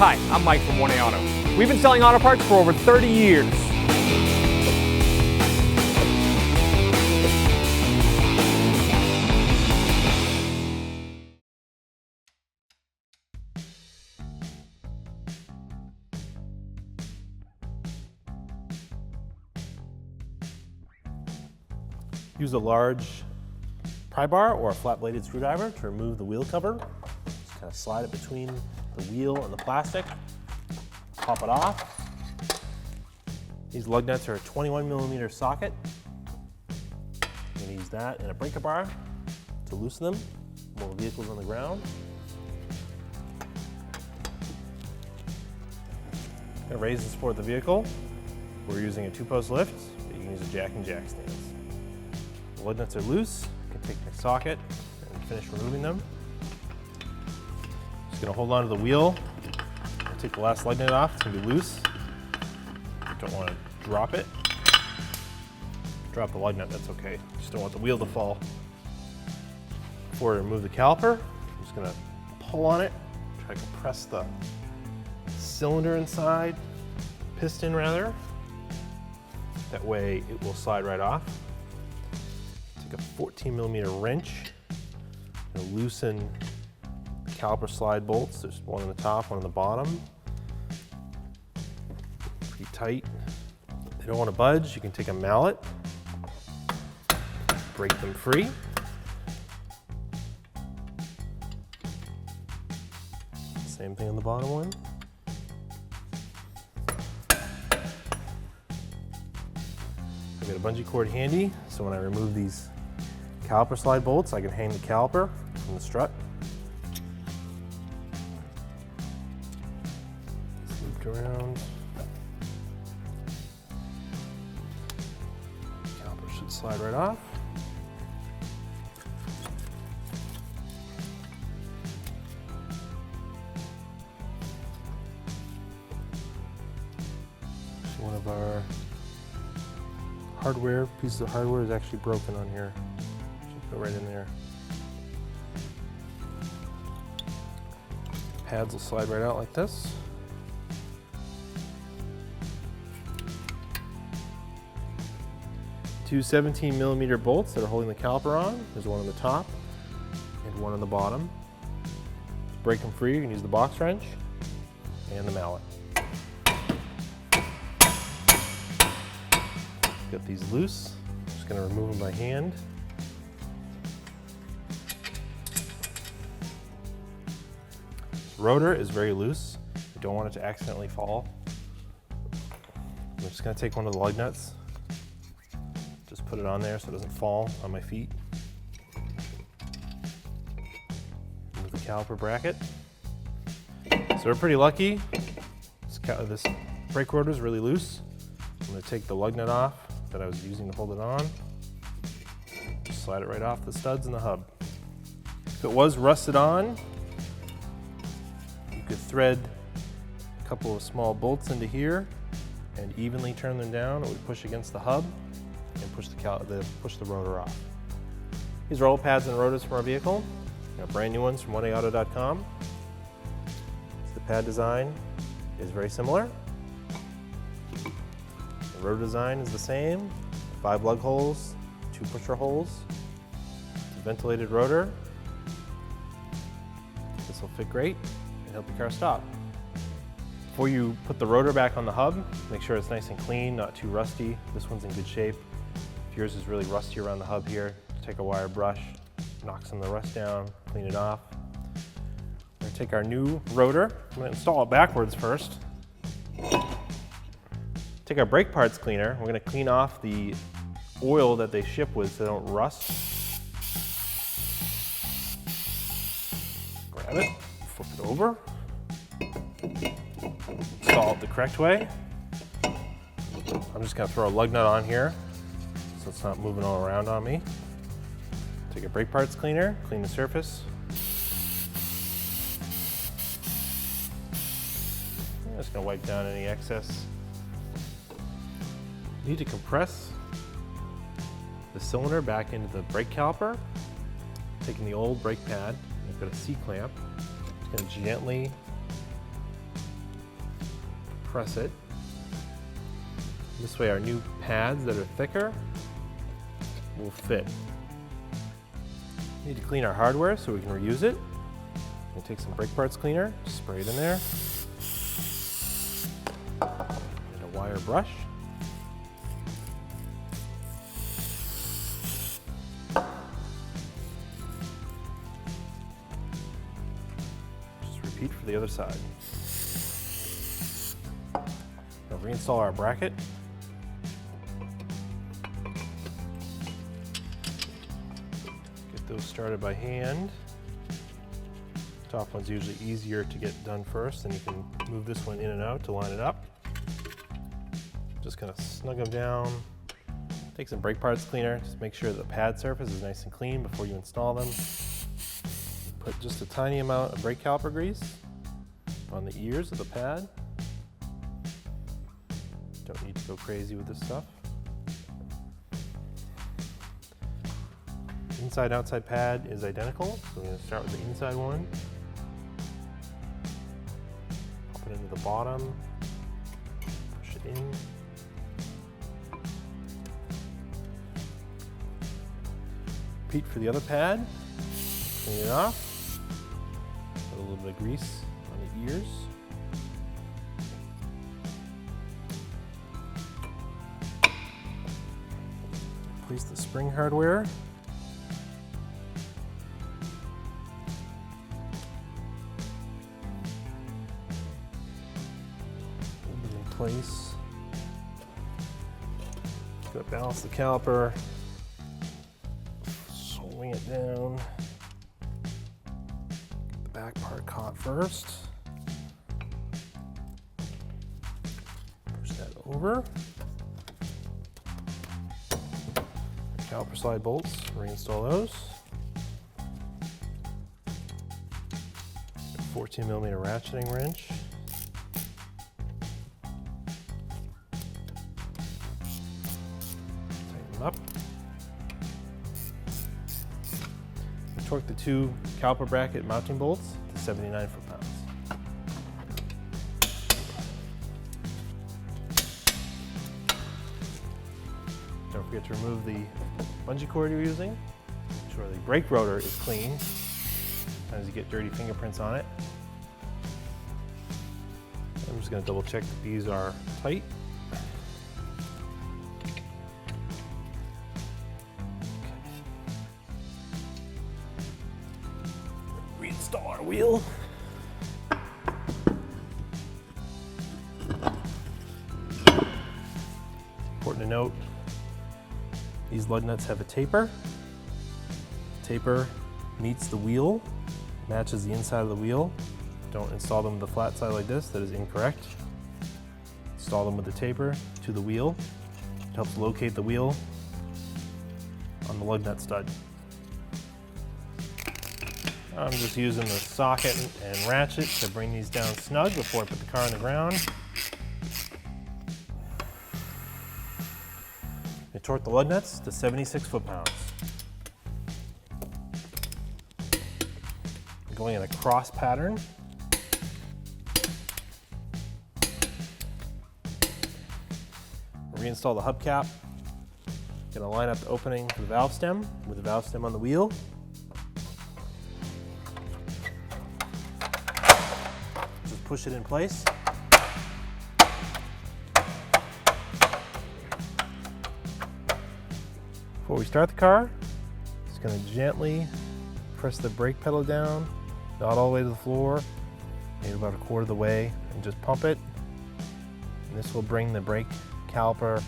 Hi, I'm Mike from 1A Auto. We've been selling auto parts for over 30 years. Use a large pry bar or a flat-bladed screwdriver to remove the wheel cover. Just kind of slide it between the wheel and the plastic. Pop it off. These lug nuts are a 21mm socket. I'm going to use that and a breaker bar to loosen them while the vehicle's on the ground. I'm going to raise and support the vehicle. We're using a 2-post lift, but you can use a jack and jack stance. The lug nuts are loose. You can take the socket and finish removing them. Just going to hold on to the wheel. Take the last lug nut off. It's going to be loose. You don't want to drop it. Drop the lug nut, that's okay. Just don't want the wheel to fall. Before I remove the caliper, I'm just going to pull on it, try to compress the cylinder inside, piston rather. That way it will slide right off. Take a 14mm wrench and loosen the caliper slide bolts. There's one on the top, one on the bottom. Pretty tight. If you don't want to budge, you can take a mallet, break them free. Same thing on the bottom one. I've got a bungee cord handy, so when I remove these caliper slide bolts, I can hang the caliper from the strut. It's looped around. Caliper should slide right off. So one of our pieces of hardware is actually broken on here. Should go right in there. Pads will slide right out like this. Two 17mm bolts that are holding the caliper on. There's one on the top and one on the bottom. To break them free, you can use the box wrench and the mallet. Get these loose. I'm just going to remove them by hand. This rotor is very loose. I don't want it to accidentally fall. I'm just going to take one of the lug nuts, just put it on there so it doesn't fall on my feet. Move the caliper bracket. So we're pretty lucky. This brake rotor is really loose. I'm going to take the lug nut off that I was using to hold it on. Just slide it right off the studs and the hub. If it was rusted on, you could thread a couple of small bolts into here and evenly turn them down. It would push against the hub and push the rotor off. These are all pads and rotors from our vehicle. We have brand new ones from 1AAuto.com. The pad design is very similar. The rotor design is the same, 5 lug holes, 2 pusher holes. It's a ventilated rotor. This will fit great and help your car stop. Before you put the rotor back on the hub, make sure it's nice and clean, not too rusty. This one's in good shape. If yours is really rusty around the hub here, take a wire brush, knock some of the rust down, clean it off. We're going to take our new rotor. I'm going to install it backwards first. Take our brake parts cleaner. We're going to clean off the oil that they ship with so they don't rust. Grab it, flip it over. Install it the correct way. I'm just going to throw a lug nut on here so it's not moving all around on me. Take a brake parts cleaner, clean the surface. I'm just going to wipe down any excess. You need to compress the cylinder back into the brake caliper. Taking the old brake pad, I've got a C-clamp. Just going to gently press it. This way our new pads that are thicker will fit. We need to clean our hardware so we can reuse it. We'll take some brake parts cleaner, spray it in there, and a wire brush. Just repeat for the other side. Now reinstall our bracket. Get those started by hand. Top one's usually easier to get done first, and you can move this one in and out to line it up. Just gonna snug them down. Take some brake parts cleaner, just make sure the pad surface is nice and clean before you install them. Put just a tiny amount of brake caliper grease on the ears of the pad. Don't need to go crazy with this stuff. Inside outside pad is identical, so we're going to start with the inside one. Pop it into the bottom, push it in. Repeat for the other pad, clean it off, put a little bit of grease on the ears. Place the spring hardware. Place. Gotta balance the caliper. Swing it down. Get the back part caught first. Push that over. Caliper slide bolts, reinstall those. 14mm ratcheting wrench. Up. Torque the two caliper bracket mounting bolts to 79 foot-pounds. Don't forget to remove the bungee cord you're using. Make sure the brake rotor is clean. Sometimes you get dirty fingerprints on it. I'm just going to double check that these are tight. Reinstall our wheel. Important to note, these lug nuts have a taper. Taper meets the wheel, matches the inside of the wheel. Don't install them with the flat side like this, that is incorrect. Install them with the taper to the wheel. It helps locate the wheel on the lug nut stud. I'm just using the socket and ratchet to bring these down snug before I put the car on the ground. I torque the lug nuts to 76 foot-pounds. I'm going in a cross pattern. Reinstall the hubcap. Gonna line up the opening for the valve stem with the valve stem on the wheel. Push it in place. Before we start the car, just going to gently press the brake pedal down, not all the way to the floor, maybe about a quarter of the way, and just pump it. And this will bring the brake caliper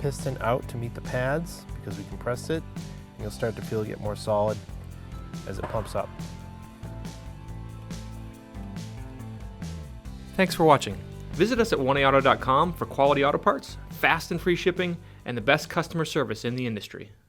piston out to meet the pads because we compressed it. And you'll start to feel it get more solid as it pumps up. Thanks for watching. Visit us at oneauto.com for quality auto parts, fast and free shipping, and the best customer service in the industry.